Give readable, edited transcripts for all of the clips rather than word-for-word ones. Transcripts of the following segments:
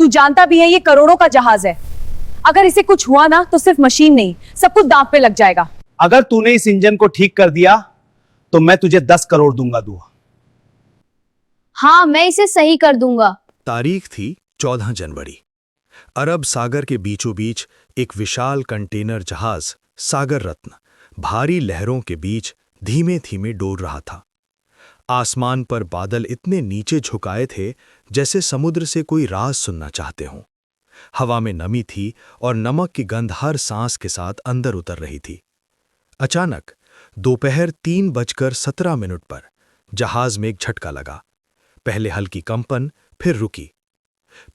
तू जानता भी है ये करोड़ों का जहाज है। अगर इसे कुछ हुआ ना तो सिर्फ मशीन नहीं, सब कुछ दांव पे लग जाएगा। अगर तूने इस इंजन को ठीक कर दिया तो मैं तुझे 10 करोड़ दूंगा दुआ। हाँ, मैं इसे सही कर दूंगा। तारीख थी 14 जनवरी। अरब सागर के बीचों बीच एक विशाल कंटेनर जहाज सागर रत्न भारी लहरों के बीच धीमे धीमे डोल रहा था। आसमान पर बादल इतने नीचे झुकाए थे जैसे समुद्र से कोई राज सुनना चाहते हों। हवा में नमी थी और नमक की गंध हर सांस के साथ अंदर उतर रही थी। अचानक दोपहर 3:17 पर जहाज में एक झटका लगा। पहले हल्की कंपन, फिर रुकी,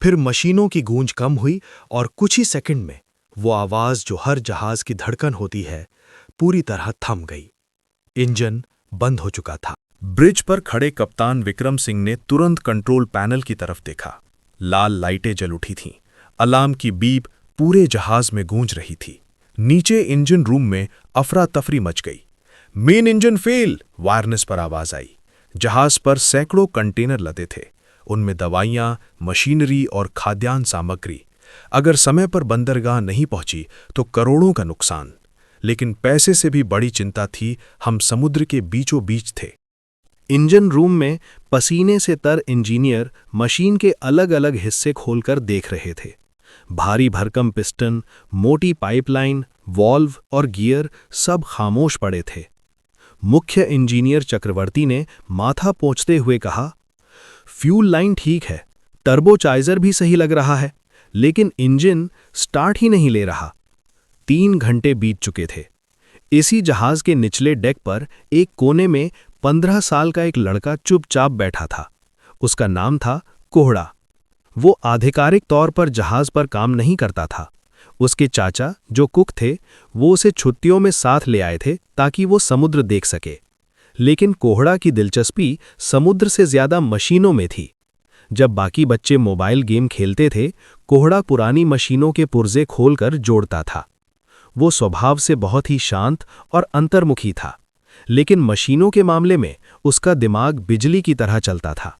फिर मशीनों की गूंज कम हुई और कुछ ही सेकंड में वो आवाज जो हर जहाज की धड़कन होती है पूरी तरह थम गई। इंजन बंद हो चुका था। ब्रिज पर खड़े कप्तान विक्रम सिंह ने तुरंत कंट्रोल पैनल की तरफ देखा। लाल लाइटें जल उठी थीं। अलार्म की बीप पूरे जहाज में गूंज रही थी। नीचे इंजन रूम में अफरा तफरी मच गई। मेन इंजन फेल, वायरनेस पर आवाज आई। जहाज पर सैकड़ों कंटेनर लदे थे, उनमें दवाइयां, मशीनरी और खाद्यान्न सामग्री। अगर समय पर बंदरगाह नहीं पहुंची तो करोड़ों का नुकसान। लेकिन पैसे से भी बड़ी चिंता थी, हम समुद्र के बीचों बीच थे। इंजन रूम में पसीने से तर इंजीनियर मशीन के अलग अलग हिस्से खोलकर देख रहे थे। भारी भरकम पिस्टन, मोटी पाइपलाइन, वॉल्व और गियर सब खामोश पड़े थे। मुख्य इंजीनियर चक्रवर्ती ने माथा पोंछते हुए कहा, फ्यूल लाइन ठीक है, टर्बोचाइजर भी सही लग रहा है, लेकिन इंजन स्टार्ट ही नहीं ले रहा। 3 घंटे बीत चुके थे। इसी जहाज के निचले डेक पर एक कोने में 15 साल का एक लड़का चुपचाप बैठा था। उसका नाम था कोहड़ा। वो आधिकारिक तौर पर जहाज पर काम नहीं करता था। उसके चाचा, जो कुक थे, वो उसे छुट्टियों में साथ ले आए थे ताकि वो समुद्र देख सके। लेकिन कोहड़ा की दिलचस्पी समुद्र से ज्यादा मशीनों में थी। जब बाकी बच्चे मोबाइल गेम खेलते थे, कोहड़ा पुरानी मशीनों के पुर्जे खोलकर जोड़ता था। वो स्वभाव से बहुत ही शांत और अंतर्मुखी था, लेकिन मशीनों के मामले में उसका दिमाग बिजली की तरह चलता था।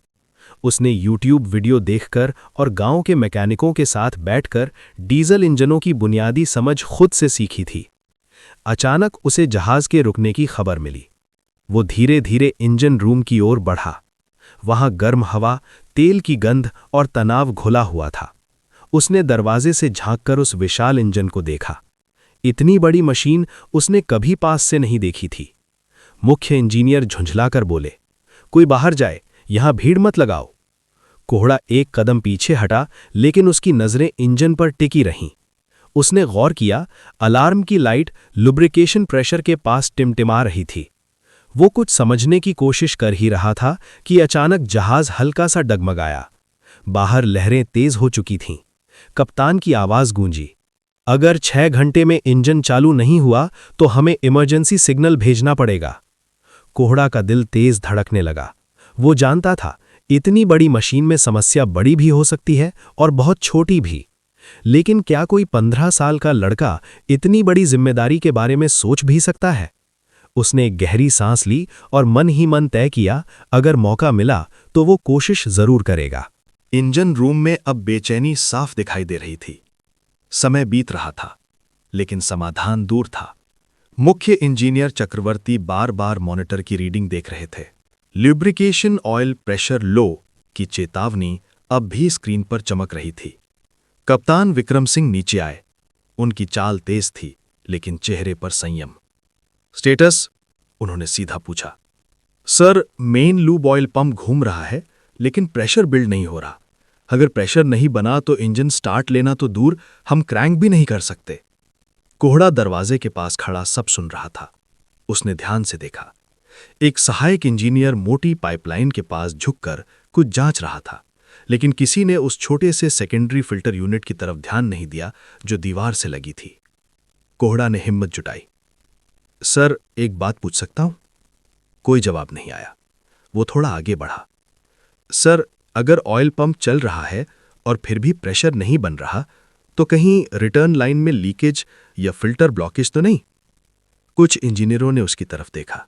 उसने यूट्यूब वीडियो देखकर और गांव के मैकेनिकों के साथ बैठकर डीजल इंजनों की बुनियादी समझ खुद से सीखी थी। अचानक उसे जहाज के रुकने की खबर मिली। वो धीरे धीरे इंजन रूम की ओर बढ़ा। वहां गर्म हवा, तेल की गंध और तनाव घुला हुआ था। उसने दरवाजे से झांककर उस विशाल इंजन को देखा। इतनी बड़ी मशीन उसने कभी पास से नहीं देखी थी। मुख्य इंजीनियर झुंझलाकर बोले, कोई बाहर जाए, यहां भीड़ मत लगाओ। कोहड़ा एक कदम पीछे हटा, लेकिन उसकी नजरें इंजन पर टिकी रहीं। उसने गौर किया, अलार्म की लाइट लुब्रिकेशन प्रेशर के पास टिमटिमा रही थी। वो कुछ समझने की कोशिश कर ही रहा था कि अचानक जहाज हल्का सा डगमगाया। बाहर लहरें तेज हो चुकी थीं। कप्तान की आवाज गूंजी, अगर 6 घंटे में इंजन चालू नहीं हुआ तो हमें इमरजेंसी सिग्नल भेजना पड़ेगा। कोहड़ा का दिल तेज धड़कने लगा। वो जानता था, इतनी बड़ी मशीन में समस्या बड़ी भी हो सकती है और बहुत छोटी भी। लेकिन क्या कोई 15 साल का लड़का इतनी बड़ी जिम्मेदारी के बारे में सोच भी सकता है? उसने एक गहरी सांस ली और मन ही मन तय किया, अगर मौका मिला तो वो कोशिश जरूर करेगा। इंजन रूम में अब बेचैनी साफ दिखाई दे रही थी। समय बीत रहा था, लेकिन समाधान दूर था। मुख्य इंजीनियर चक्रवर्ती बार बार मॉनिटर की रीडिंग देख रहे थे। ल्यूब्रिकेशन ऑयल प्रेशर लो की चेतावनी अब भी स्क्रीन पर चमक रही थी। कप्तान विक्रम सिंह नीचे आए। उनकी चाल तेज थी, लेकिन चेहरे पर संयम। स्टेटस? उन्होंने सीधा पूछा। Sir, main lube oil pump घूम रहा है, लेकिन प्रेशर बिल्ड नहीं हो रहा। अगर प्रेशर नहीं बना तो इंजन स्टार्ट लेना तो दूर, हम क्रैंक भी नहीं कर सकते। कोहड़ा दरवाजे के पास खड़ा सब सुन रहा था। उसने ध्यान से देखा। एक सहायक इंजीनियर मोटी पाइपलाइन के पास झुककर कुछ जांच रहा था, लेकिन किसी ने उस छोटे से सेकेंडरी फिल्टर यूनिट की तरफ ध्यान नहीं दिया जो दीवार से लगी थी। कोहड़ा ने हिम्मत जुटाई। सर, एक बात पूछ सकता हूं? कोई जवाब नहीं आया। वो थोड़ा आगे बढ़ा। सर, अगर ऑयल पंप चल रहा है और फिर भी प्रेशर नहीं बन रहा, तो कहीं रिटर्न लाइन में लीकेज या फिल्टर ब्लॉकेज तो नहीं? कुछ इंजीनियरों ने उसकी तरफ देखा।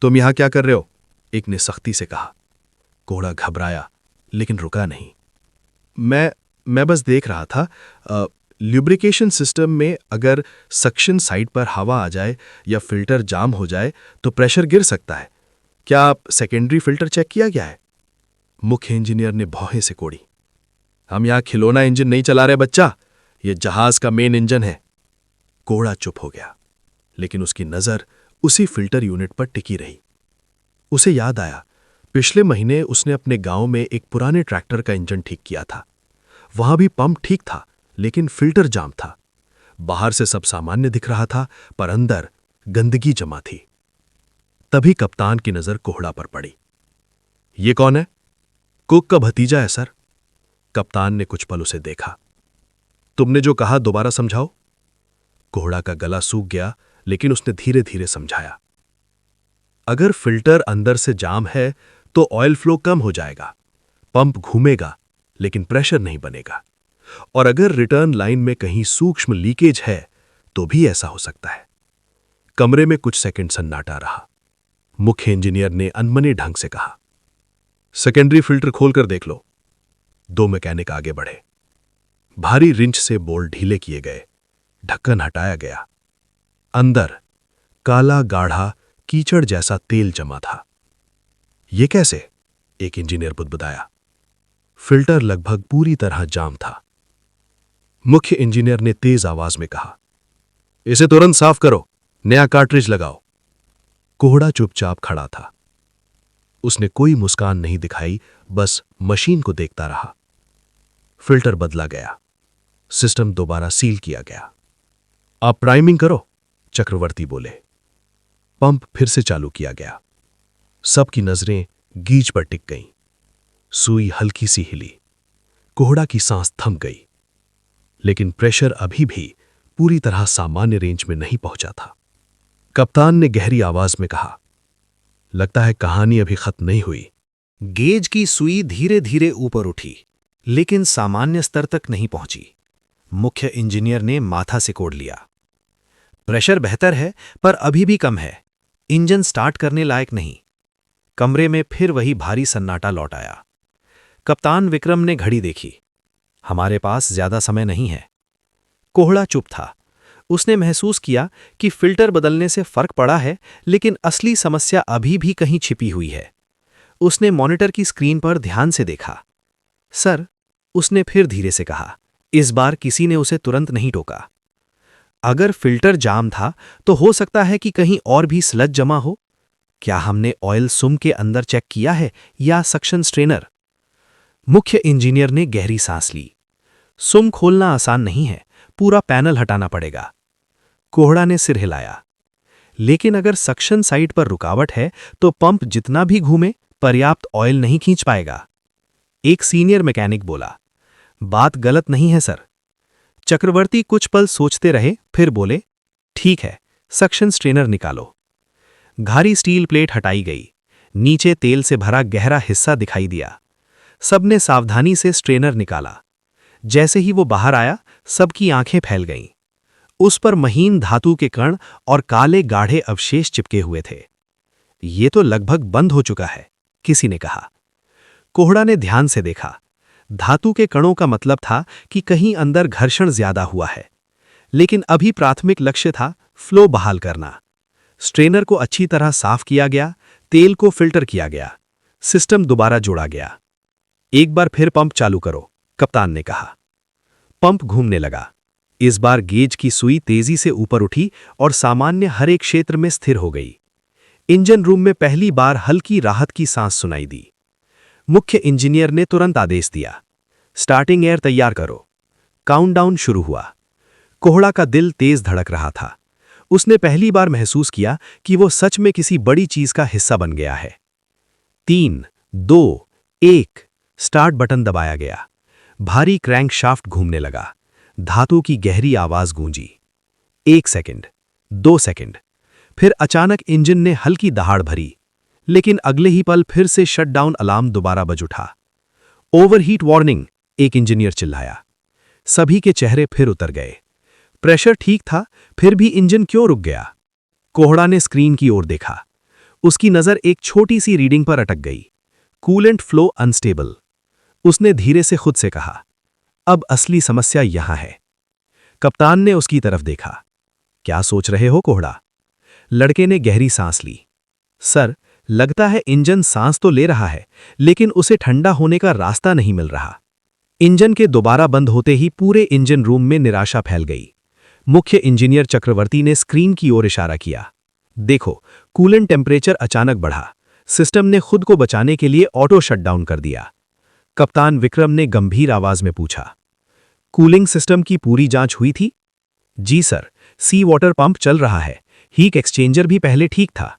तुम यहां क्या कर रहे हो? एक ने सख्ती से कहा। कोहड़ा घबराया, लेकिन रुका नहीं। मैं बस देख रहा था ल्यूब्रिकेशन सिस्टम में अगर सक्शन साइड पर हवा आ जाए या फिल्टर जाम हो जाए तो प्रेशर गिर सकता है। क्या सेकेंडरी फिल्टर चेक किया गया है? मुख्य इंजीनियर ने भौहें से कोड़ी। हम यहां खिलौना इंजन नहीं चला रहे बच्चा, यह जहाज का मेन इंजन है। कोड़ा चुप हो गया, लेकिन उसकी नजर उसी फिल्टर यूनिट पर टिकी रही। उसे याद आया, पिछले महीने उसने अपने गांव में एक पुराने ट्रैक्टर का इंजन ठीक किया था। वहां भी पंप ठीक था, लेकिन फिल्टर जाम था। बाहर से सब सामान्य दिख रहा था, पर अंदर गंदगी जमा थी। तभी कप्तान की नजर कोहड़ा पर पड़ी। ये कौन है? कुक का भतीजा है सर। कप्तान ने कुछ पल उसे देखा। तुमने जो कहा दोबारा समझाओ। कोहड़ा का गला सूख गया, लेकिन उसने धीरे धीरे समझाया। अगर फिल्टर अंदर से जाम है तो ऑयल फ्लो कम हो जाएगा, पंप घूमेगा, लेकिन प्रेशर नहीं बनेगा। और अगर रिटर्न लाइन में कहीं सूक्ष्म लीकेज है तो भी ऐसा हो सकता है। कमरे में कुछ सेकंड सन्नाटा रहा। मुख्य इंजीनियर ने अनमने ढंग से कहा, सेकेंडरी फिल्टर खोलकर देख लो। दो मैकेनिक आगे बढ़े। भारी रिंच से बोल्ट ढीले किए गए, ढक्कन हटाया गया। अंदर काला गाढ़ा कीचड़ जैसा तेल जमा था। यह कैसे? एक इंजीनियर बुदबुदाया। फिल्टर लगभग पूरी तरह जाम था। मुख्य इंजीनियर ने तेज आवाज में कहा, इसे तुरंत साफ करो, नया कार्ट्रिज लगाओ। कोहड़ा चुपचाप खड़ा था। उसने कोई मुस्कान नहीं दिखाई, बस मशीन को देखता रहा। फिल्टर बदला गया, सिस्टम दोबारा सील किया गया। आप प्राइमिंग करो, चक्रवर्ती बोले। पंप फिर से चालू किया गया। सबकी नजरें गीज पर टिक गईं। सुई हल्की सी हिली। कोहड़ा की सांस थम गई, लेकिन प्रेशर अभी भी पूरी तरह सामान्य रेंज में नहीं पहुंचा था। कप्तान ने गहरी आवाज में कहा, लगता है कहानी अभी खत्म नहीं हुई। गेज की सुई धीरे धीरे ऊपर उठी, लेकिन सामान्य स्तर तक नहीं पहुंची। मुख्य इंजीनियर ने माथा सिकोड़ लिया। प्रेशर बेहतर है, पर अभी भी कम है। इंजन स्टार्ट करने लायक नहीं। कमरे में फिर वही भारी सन्नाटा लौट आया। कप्तान विक्रम ने घड़ी देखी। हमारे पास ज्यादा समय नहीं है। कोहड़ा चुप था। उसने महसूस किया कि फिल्टर बदलने से फर्क पड़ा है, लेकिन असली समस्या अभी भी कहीं छिपी हुई है। उसने मॉनिटर की स्क्रीन पर ध्यान से देखा। सर, उसने फिर धीरे से कहा। इस बार किसी ने उसे तुरंत नहीं टोका। अगर फिल्टर जाम था तो हो सकता है कि कहीं और भी स्लज जमा हो। क्या हमने ऑयल सुम के अंदर चेक किया है या सक्शन स्ट्रेनर? मुख्य इंजीनियर ने गहरी सांस ली। सुम खोलना आसान नहीं है, पूरा पैनल हटाना पड़ेगा। कोहड़ा ने सिर हिलाया। लेकिन अगर सक्शन साइड पर रुकावट है तो पंप जितना भी घूमे पर्याप्त ऑयल नहीं खींच पाएगा। एक सीनियर मैकेनिक बोला, बात गलत नहीं है सर। चक्रवर्ती कुछ पल सोचते रहे, फिर बोले, ठीक है, सक्शन स्ट्रेनर निकालो। भारी स्टील प्लेट हटाई गई। नीचे तेल से भरा गहरा हिस्सा दिखाई दिया। सबने सावधानी से स्ट्रेनर निकाला। जैसे ही वो बाहर आया, सबकी आंखें फैल गईं। उस पर महीन धातु के कण और काले गाढ़े अवशेष चिपके हुए थे। ये तो लगभग बंद हो चुका है, किसी ने कहा। कोहड़ा ने ध्यान से देखा। धातु के कणों का मतलब था कि कहीं अंदर घर्षण ज्यादा हुआ है, लेकिन अभी प्राथमिक लक्ष्य था फ्लो बहाल करना। स्ट्रेनर को अच्छी तरह साफ किया गया, तेल को फिल्टर किया गया, सिस्टम दोबारा जोड़ा गया। एक बार फिर पंप चालू करो, कप्तान ने कहा। पंप घूमने लगा। इस बार गेज की सुई तेजी से ऊपर उठी और सामान्य हर एक क्षेत्र में स्थिर हो गई। इंजन रूम में पहली बार हल्की राहत की सांस सुनाई दी। मुख्य इंजीनियर ने तुरंत आदेश दिया, स्टार्टिंग एयर तैयार करो। काउंटडाउन शुरू हुआ। कोहड़ा का दिल तेज धड़क रहा था। उसने पहली बार महसूस किया कि वो सच में किसी बड़ी चीज का हिस्सा बन गया है। 3, 2, 1, स्टार्ट बटन दबाया गया। भारी क्रैंकशाफ्ट घूमने लगा। धातु की गहरी आवाज गूंजी। 1 सेकंड, 2 सेकंड, फिर अचानक इंजन ने हल्की दहाड़ भरी, लेकिन अगले ही पल फिर से शटडाउन अलार्म दोबारा बज उठा। ओवरहीट वार्निंग, एक इंजीनियर चिल्लाया। सभी के चेहरे फिर उतर गए। प्रेशर ठीक था, फिर भी इंजन क्यों रुक गया? कोहड़ा ने स्क्रीन की ओर देखा। उसकी नजर एक छोटी सी रीडिंग पर अटक गई। Coolant flow unstable. उसने धीरे से खुद से कहा, अब असली समस्या यहां है। कप्तान ने उसकी तरफ देखा। क्या सोच रहे हो कोहड़ा? लड़के ने गहरी सांस ली। सर, लगता है इंजन सांस तो ले रहा है, लेकिन उसे ठंडा होने का रास्ता नहीं मिल रहा। इंजन के दोबारा बंद होते ही पूरे इंजन रूम में निराशा फैल गई। मुख्य इंजीनियर चक्रवर्ती ने स्क्रीन की ओर इशारा किया। देखो, कूलेंट टेम्परेचर अचानक बढ़ा। सिस्टम ने खुद को बचाने के लिए ऑटो शटडाउन कर दिया। कप्तान विक्रम ने गंभीर आवाज में पूछा, कूलिंग सिस्टम की पूरी जांच हुई थी? जी सर, सी वाटर पंप चल रहा है, हीट एक्सचेंजर भी पहले ठीक था।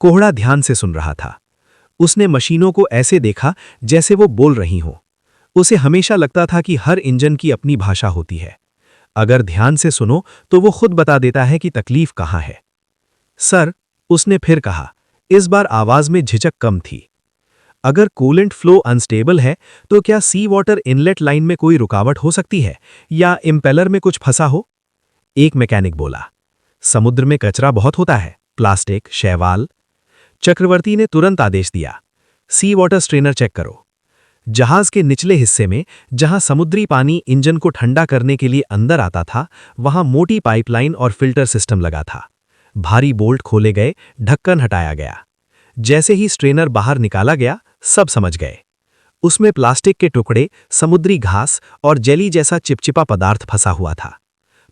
कोहड़ा ध्यान से सुन रहा था। उसने मशीनों को ऐसे देखा जैसे वो बोल रही हों। उसे हमेशा लगता था कि हर इंजन की अपनी भाषा होती है। अगर ध्यान से सुनो तो वो खुद बता देता है कि तकलीफ कहाँ है। सर, उसने फिर कहा, इस बार आवाज में झिझक कम थी। अगर कूलेंट फ्लो अनस्टेबल है तो क्या सी वाटर इनलेट लाइन में कोई रुकावट हो सकती है या इम्पेलर में कुछ फंसा हो? एक मैकेनिक बोला। समुद्र में कचरा बहुत होता है, प्लास्टिक, शैवाल। चक्रवर्ती ने तुरंत आदेश दिया, सी वाटर स्ट्रेनर चेक करो। जहाज के निचले हिस्से में, जहां समुद्री पानी इंजन को ठंडा करने के लिए अंदर आता था, वहां मोटी पाइपलाइन और फिल्टर सिस्टम लगा था। भारी बोल्ट खोले गए, ढक्कन हटाया गया। जैसे ही स्ट्रेनर बाहर निकाला गया, सब समझ गए। उसमें प्लास्टिक के टुकड़े, समुद्री घास और जेली जैसा चिपचिपा पदार्थ फंसा हुआ था।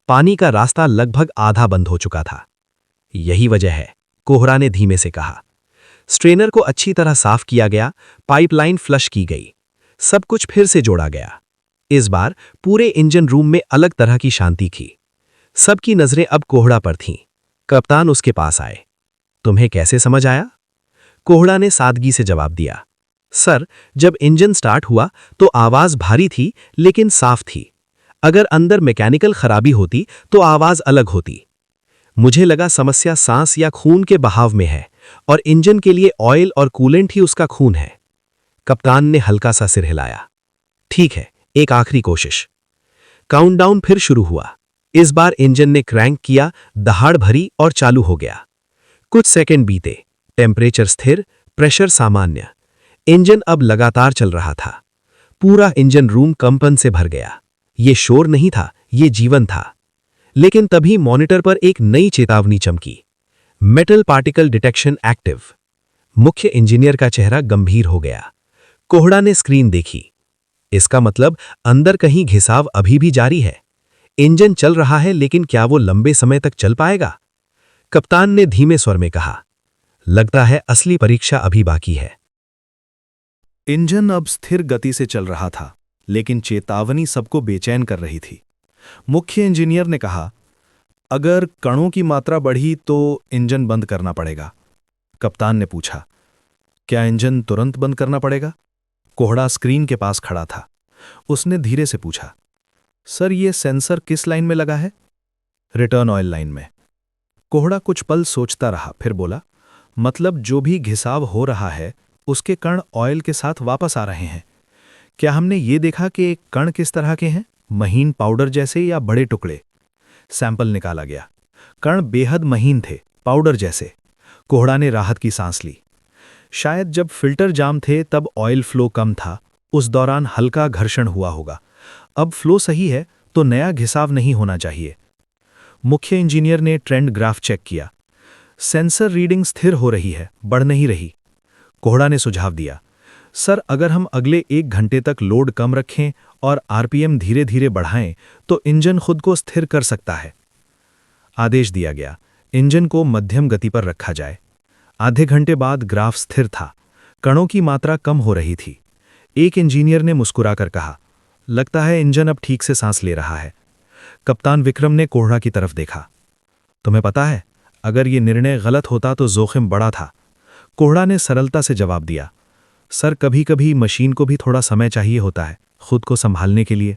पानी का रास्ता लगभग आधा बंद हो चुका था। यही वजह है, कोहरा ने धीमे से कहा। स्ट्रेनर को अच्छी तरह साफ किया गया, पाइपलाइन फ्लश की गई, सब कुछ फिर से जोड़ा गया। इस बार पूरे इंजन रूम में अलग तरह की शांति थी। सबकी नजरें अब कोहड़ा पर थीं। कप्तान उसके पास आए। तुम्हें कैसे समझ आया? कोहड़ा ने सादगी से जवाब दिया, सर, जब इंजन स्टार्ट हुआ तो आवाज भारी थी लेकिन साफ थी। अगर अंदर मैकेनिकल खराबी होती तो आवाज अलग होती। मुझे लगा समस्या सांस या खून के बहाव में है और इंजन के लिए ऑयल और कूलेंट ही उसका खून है। कप्तान ने हल्का सा सिर हिलाया। ठीक है, एक आखिरी कोशिश। काउंटडाउन फिर शुरू हुआ। इस बार इंजन ने क्रैंक किया, दहाड़ भरी और चालू हो गया। कुछ सेकंड बीते, टेम्परेचर स्थिर, प्रेशर सामान्य। इंजन अब लगातार चल रहा था। पूरा इंजन रूम कंपन से भर गया। ये शोर नहीं था, ये जीवन था। लेकिन तभी मॉनिटर पर एक नई चेतावनी चमकी। Metal particle detection active. मुख्य इंजीनियर का चेहरा गंभीर हो गया। कोहड़ा ने स्क्रीन देखी। इसका मतलब अंदर कहीं घिसाव अभी भी जारी है। इंजन चल रहा है, लेकिन क्या वो लंबे समय तक चल पाएगा? कप्तान ने धीमे स्वर में कहा, लगता है असली परीक्षा अभी बाकी है। इंजन अब स्थिर गति से चल रहा था, लेकिन चेतावनी सबको बेचैन कर रही थी। मुख्य इंजीनियर ने कहा, अगर कणों की मात्रा बढ़ी तो इंजन बंद करना पड़ेगा। कप्तान ने पूछा, क्या इंजन तुरंत बंद करना पड़ेगा? कोहड़ा स्क्रीन के पास खड़ा था। उसने धीरे से पूछा, सर, ये सेंसर किस लाइन में लगा है? रिटर्न ऑयल लाइन में। कोहड़ा कुछ पल सोचता रहा, फिर बोला, मतलब जो भी घिसाव हो रहा है उसके कण ऑयल के साथ वापस आ रहे हैं। क्या हमने ये देखा कि कण किस तरह के हैं, महीन पाउडर जैसे या बड़े टुकड़े? सैंपल निकाला गया। कण बेहद महीन थे, पाउडर जैसे। कोहड़ा ने राहत की सांस ली। शायद जब फिल्टर जाम थे तब ऑयल फ्लो कम था, उस दौरान हल्का घर्षण हुआ होगा। अब फ्लो सही है तो नया घिसाव नहीं होना चाहिए। मुख्य इंजीनियर ने ट्रेंड ग्राफ चेक किया। सेंसर रीडिंग स्थिर हो रही है, बढ़ नहीं रही। कोहड़ा ने सुझाव दिया, सर, अगर हम अगले 1 घंटे तक लोड कम रखें और आरपीएम धीरे धीरे बढ़ाएं तो इंजन खुद को स्थिर कर सकता है। आदेश दिया गया, इंजन को मध्यम गति पर रखा जाए। आधे घंटे बाद ग्राफ स्थिर था, कणों की मात्रा कम हो रही थी। एक इंजीनियर ने मुस्कुराकर कहा, लगता है इंजन अब ठीक से सांस ले रहा है। कप्तान विक्रम ने कोहड़ा की तरफ देखा। तुम्हें पता है, अगर ये निर्णय गलत होता तो जोखिम बड़ा था। कोहड़ा ने सरलता से जवाब दिया, सर, कभी कभी मशीन को भी थोड़ा समय चाहिए होता है खुद को संभालने के लिए।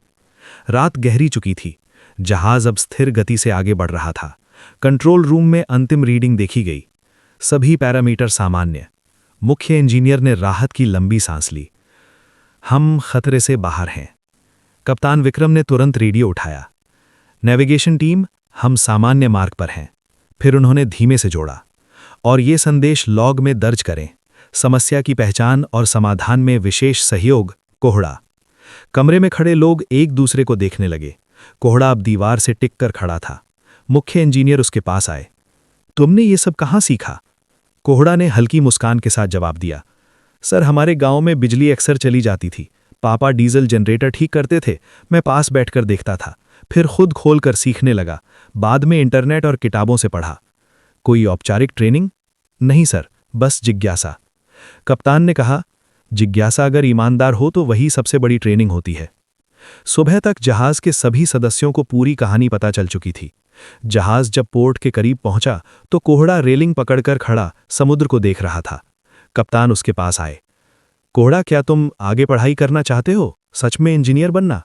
रात गहरी चुकी थी। जहाज अब स्थिर गति से आगे बढ़ रहा था। कंट्रोल रूम में अंतिम रीडिंग देखी गई। सभी पैरामीटर सामान्य। मुख्य इंजीनियर ने राहत की लंबी सांस ली। हम खतरे से बाहर हैं। कप्तान विक्रम ने तुरंत रेडियो उठाया। नेविगेशन टीम, हम सामान्य मार्ग पर हैं। फिर उन्होंने धीमे से जोड़ा, और ये संदेश लॉग में दर्ज करें। समस्या की पहचान और समाधान में विशेष सहयोग, कोहड़ा। कमरे में खड़े लोग एक दूसरे को देखने लगे। कोहड़ा अब दीवार से टिक कर खड़ा था। मुख्य इंजीनियर उसके पास आए। तुमने ये सब कहाँ सीखा? कोहड़ा ने हल्की मुस्कान के साथ जवाब दिया, सर हमारे गांव में बिजली अक्सर चली जाती थी। पापा डीजल जनरेटर ठीक करते थे, मैं पास बैठकर देखता था, फिर खुद खोलकर सीखने लगा। बाद में इंटरनेट और किताबों से पढ़ा। कोई औपचारिक ट्रेनिंग? नहीं सर, बस जिज्ञासा। कप्तान ने कहा, जिज्ञासा अगर ईमानदार हो तो वही सबसे बड़ी ट्रेनिंग होती है। सुबह तक जहाज के सभी सदस्यों को पूरी कहानी पता चल चुकी थी। जहाज जब पोर्ट के करीब पहुंचा तो कोहड़ा रेलिंग पकड़कर खड़ा समुद्र को देख रहा था। कप्तान उसके पास आए। कोहड़ा, क्या तुम आगे पढ़ाई करना चाहते हो? सच में इंजीनियर बनना?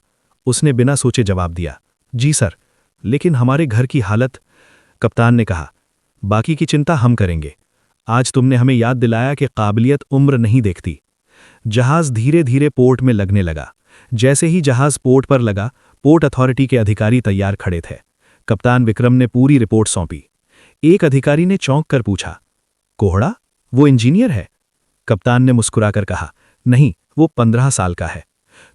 उसने बिना सोचे जवाब दिया, जी सर, लेकिन हमारे घर की हालत। कप्तान ने कहा, बाकी की चिंता हम करेंगे। आज तुमने हमें याद दिलाया कि काबिलियत उम्र नहीं देखती। जहाज धीरे धीरे पोर्ट में लगने लगा। जैसे ही जहाज पोर्ट पर लगा, पोर्ट अथॉरिटी के अधिकारी तैयार खड़े थे। कप्तान विक्रम ने पूरी रिपोर्ट सौंपी। एक अधिकारी ने चौंक कर पूछा, कोहड़ा, वो इंजीनियर है? कप्तान ने मुस्कुराकर कहा, नहीं, वो 15 साल का है।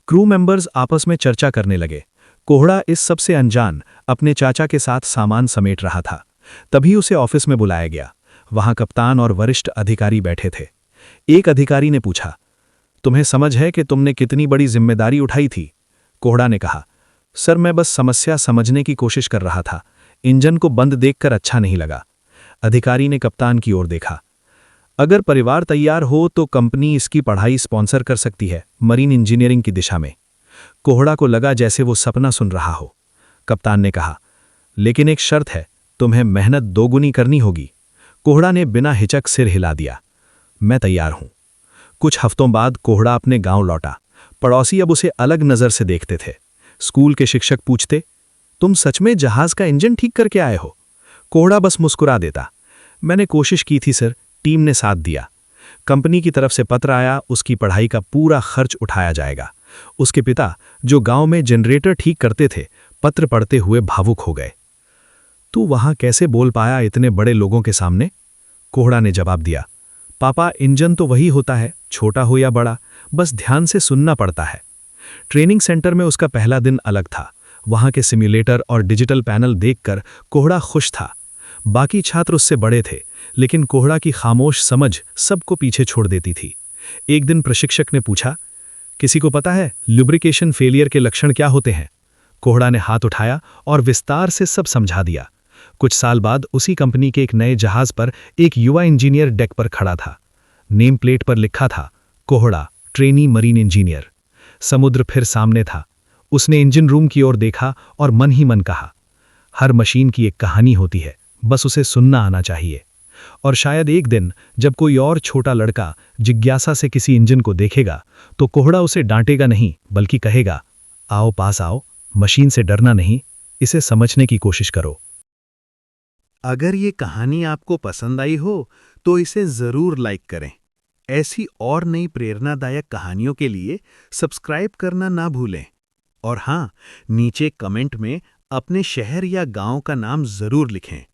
क्रू मेंबर्स आपस में चर्चा करने लगे। कोहड़ा इस सब से अनजान अपने चाचा के साथ सामान समेट रहा था। तभी उसे ऑफिस में बुलाया गया। वहां कप्तान और वरिष्ठ अधिकारी बैठे थे। एक अधिकारी ने पूछा, तुम्हें समझ है कि तुमने कितनी बड़ी जिम्मेदारी उठाई थी? कोहड़ा ने कहा, सर मैं बस समस्या समझने की कोशिश कर रहा था। इंजन को बंद देखकर अच्छा नहीं लगा। अधिकारी ने कप्तान की ओर देखा। अगर परिवार तैयार हो तो कंपनी इसकी पढ़ाई स्पॉन्सर कर सकती है, मरीन इंजीनियरिंग की दिशा में। कोहड़ा को लगा जैसे वो सपना सुन रहा हो। कप्तान ने कहा, लेकिन एक शर्त है, तुम्हें मेहनत दोगुनी करनी होगी। कोहड़ा ने बिना हिचक सिर हिला दिया, मैं तैयार हूं। कुछ हफ्तों बाद कोहड़ा अपने गांव लौटा। पड़ोसी अब उसे अलग नजर से देखते थे। स्कूल के शिक्षक पूछते, तुम सच में जहाज का इंजन ठीक करके आए हो? कोहड़ा बस मुस्कुरा देता, मैंने कोशिश की थी सर, टीम ने साथ दिया। कंपनी की तरफ से पत्र आया, उसकी पढ़ाई का पूरा खर्च उठाया जाएगा। उसके पिता, जो गांव में जनरेटर ठीक करते थे, पत्र पढ़ते हुए भावुक हो गए। तू वहां कैसे बोल पाया इतने बड़े लोगों के सामने? कोहड़ा ने जवाब दिया, पापा, इंजन तो वही होता है, छोटा हो या बड़ा, बस ध्यान से सुनना पड़ता है। ट्रेनिंग सेंटर में उसका पहला दिन अलग था। वहां के सिम्युलेटर और डिजिटल पैनल देखकर कोहड़ा खुश था। बाकी छात्र उससे बड़े थे, लेकिन कोहड़ा की खामोश समझ सबको पीछे छोड़ देती थी। एक दिन प्रशिक्षक ने पूछा, किसी को पता है लुब्रिकेशन फेलियर के लक्षण क्या होते हैं? कोहड़ा ने हाथ उठाया और विस्तार से सब समझा दिया। कुछ साल बाद उसी कंपनी के एक नए जहाज पर एक युवा इंजीनियर डेक पर खड़ा था। नेम प्लेट पर लिखा था, कोहड़ा, ट्रेनी मरीन इंजीनियर। समुद्र फिर सामने था। उसने इंजन रूम की ओर देखा और मन ही मन कहा, हर मशीन की एक कहानी होती है, बस उसे सुनना आना चाहिए। और शायद एक दिन जब कोई और छोटा लड़का जिज्ञासा से किसी इंजन को देखेगा तो कोहड़ा उसे डांटेगा नहीं, बल्कि कहेगा, आओ पास आओ, मशीन से डरना नहीं, इसे समझने की कोशिश करो। अगर ये कहानी आपको पसंद आई हो तो इसे जरूर लाइक करें। ऐसी और नई प्रेरणादायक कहानियों के लिए सब्सक्राइब करना ना भूलें। और हाँ, नीचे कमेंट में अपने शहर या गांव का नाम जरूर लिखें।